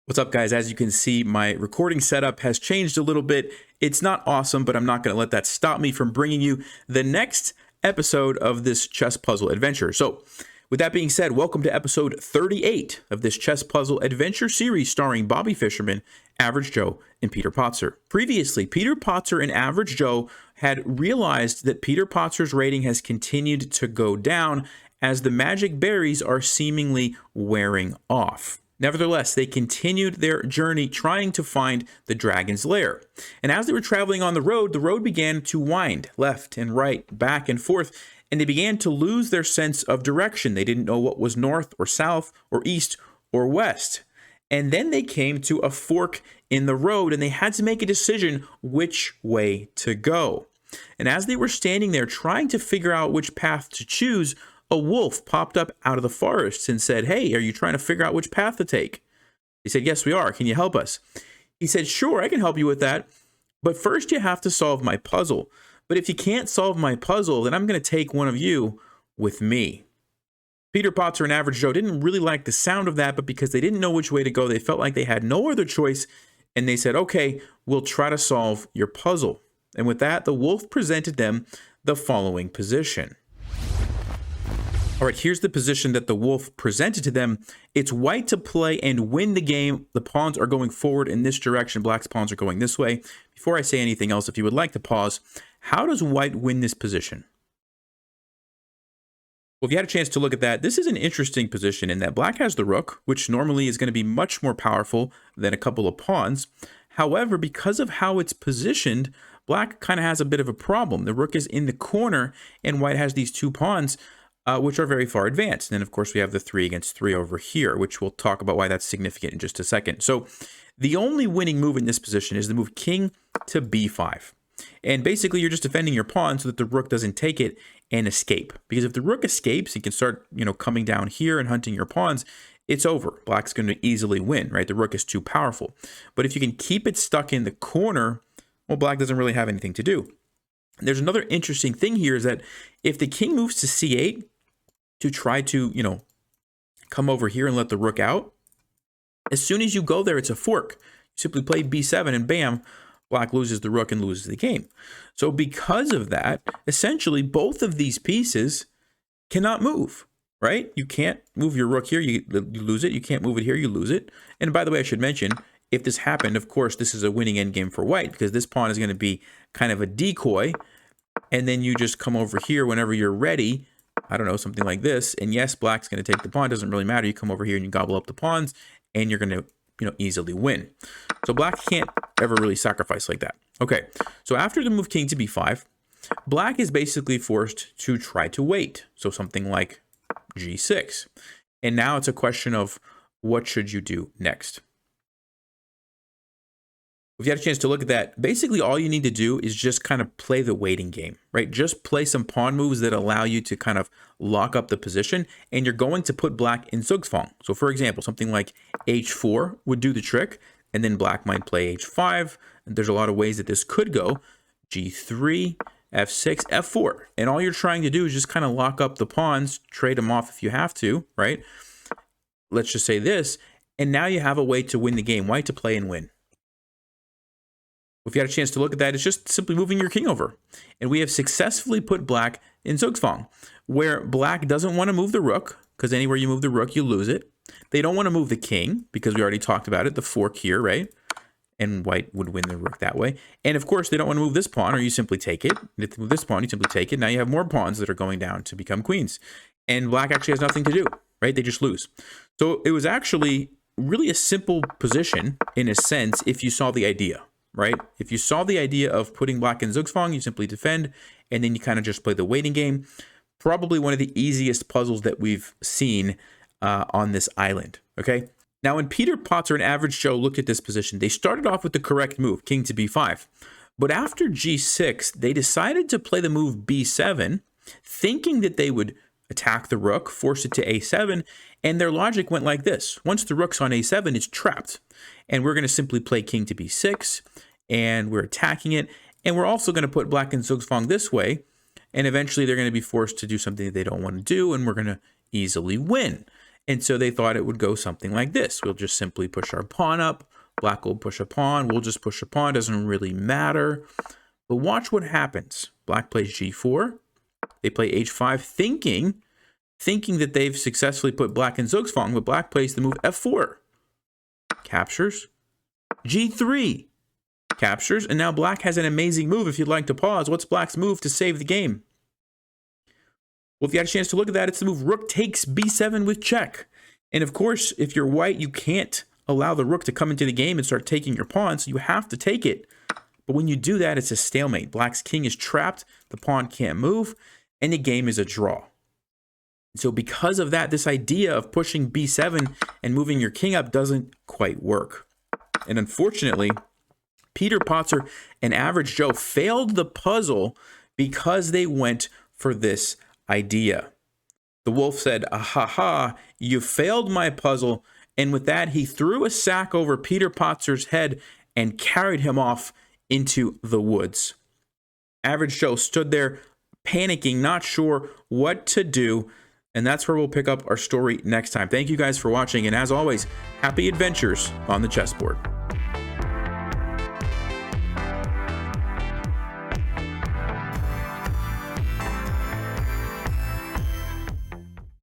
What's up, guys? As you can see, my recording setup has changed a little bit. It's not awesome, but I'm not going to let that stop me from bringing you the next episode of this chess puzzle adventure. So, with that being said, welcome to episode 38 of this chess puzzle adventure series starring Bobby Fischerman, Average Joe, and Peter Potzer. Previously, Peter Potzer and Average Joe had realized that Peter Potzer's rating has continued to go down as the magic berries are seemingly wearing off. Nevertheless, they continued their journey trying to find the dragon's lair. And as they were traveling on the road began to wind left and right, back and forth, and they began to lose their sense of direction. They didn't know what was north or south or east or west. And then they came to a fork in the road, and they had to make a decision which way to go. And as they were standing there trying to figure out which path to choose, a wolf popped up out of the forest and said, "Hey, are you trying to figure out which path to take?" He said, "Yes, we are. Can you help us?" He said, "Sure, I can help you with that. But first you have to solve my puzzle. But if you can't solve my puzzle, then I'm going to take one of you with me." Peter Potzer and Average Joe didn't really like the sound of that, but because they didn't know which way to go, they felt like they had no other choice. And they said, "Okay, we'll try to solve your puzzle." And with that, the wolf presented them the following position. All right, here's the position that the wolf presented to them. It's white to play and win the game. The pawns are going forward in this direction. Black's pawns are going this way. Before I say anything else, if you would like to pause, how does white win this position? Well, if you had a chance to look at that, this is an interesting position in that black has the rook, which normally is going to be much more powerful than a couple of pawns. However, because of how it's positioned, black kind of has a bit of a problem. The rook is in the corner, and white has these two pawns, which are very far advanced. And then, of course, we have the 3 against 3 over here, which we'll talk about why that's significant in just a second. So the only winning move in this position is the move king to b5. And basically, you're just defending your pawn so that the rook doesn't take it and escape. Because if the rook escapes, he can start, coming down here and hunting your pawns. It's over. Black's going to easily win, right? The rook is too powerful. But if you can keep it stuck in the corner, well, black doesn't really have anything to do. There's another interesting thing here is that if the king moves to c8, to try to, come over here and let the rook out, as soon as you go there, it's a fork. You simply play b7 and bam, black loses the rook and loses the game. So because of that, essentially both of these pieces cannot move, right? You can't move your rook here, you lose it. You can't move it here, you lose it. And by the way, I should mention, if this happened, of course, this is a winning endgame for white because this pawn is going to be kind of a decoy. And then you just come over here whenever you're ready, I don't know, something like this. And yes, black's going to take the pawn. Doesn't really matter. You come over here and you gobble up the pawns and you're going to, easily win. So black can't ever really sacrifice like that. Okay, so after the move king to b5, black is basically forced to try to wait. So something like g6. And now it's a question of what should you do next? If you had a chance to look at that, basically all you need to do is just kind of play the waiting game, right? Just play some pawn moves that allow you to kind of lock up the position, and you're going to put black in Zugzwang. So for example, something like h4 would do the trick, and then black might play h5. And there's a lot of ways that this could go. g3, f6, f4. And all you're trying to do is just kind of lock up the pawns, trade them off if you have to, right? Let's just say this, and now you have a way to win the game, white to play and win. If you had a chance to look at that, it's just simply moving your king over. And we have successfully put black in Zugzwang, where black doesn't want to move the rook, because anywhere you move the rook, you lose it. They don't want to move the king, because we already talked about it, the fork here, right? And white would win the rook that way. And of course, they don't want to move this pawn, or you simply take it. If you move this pawn, you simply take it. Now you have more pawns that are going down to become queens. And black actually has nothing to do, right? They just lose. So it was actually really a simple position, in a sense, if you saw the idea. Right? If you saw the idea of putting black in Zugzwang, you simply defend, and then you kind of just play the waiting game. Probably one of the easiest puzzles that we've seen on this island. Okay? Now, when Peter Potzer and Average Joe looked at this position, they started off with the correct move, king to b5. But after g6, they decided to play the move b7, thinking that they would attack the rook, force it to a7, and their logic went like this. Once the rook's on a7, it's trapped. And we're going to simply play king to b6, and we're attacking it. And we're also going to put black in Zugzwang this way, and eventually they're going to be forced to do something that they don't want to do, and we're going to easily win. And so they thought it would go something like this. We'll just simply push our pawn up. Black will push a pawn. We'll just push a pawn. Doesn't really matter. But watch what happens. Black plays g4. They play h5, thinking that they've successfully put black in Zugzwang, but black plays the move f4. Captures. g3. Captures. And now black has an amazing move. If you'd like to pause, what's black's move to save the game? Well, if you had a chance to look at that, it's the move rook takes b7 with check. And of course, if you're white, you can't allow the rook to come into the game and start taking your pawn, so you have to take it. But when you do that, it's a stalemate. Black's king is trapped, the pawn can't move, and the game is a draw. So because of that, this idea of pushing b7 and moving your king up doesn't quite work. And unfortunately, Peter Potzer and Average Joe failed the puzzle because they went for this idea. The wolf said, "Ahaha, you failed my puzzle." And with that, he threw a sack over Peter Potzer's head and carried him off into the woods. Average Joe stood there panicking, not sure what to do. And that's where we'll pick up our story next time. Thank you guys for watching. And as always, happy adventures on the chessboard.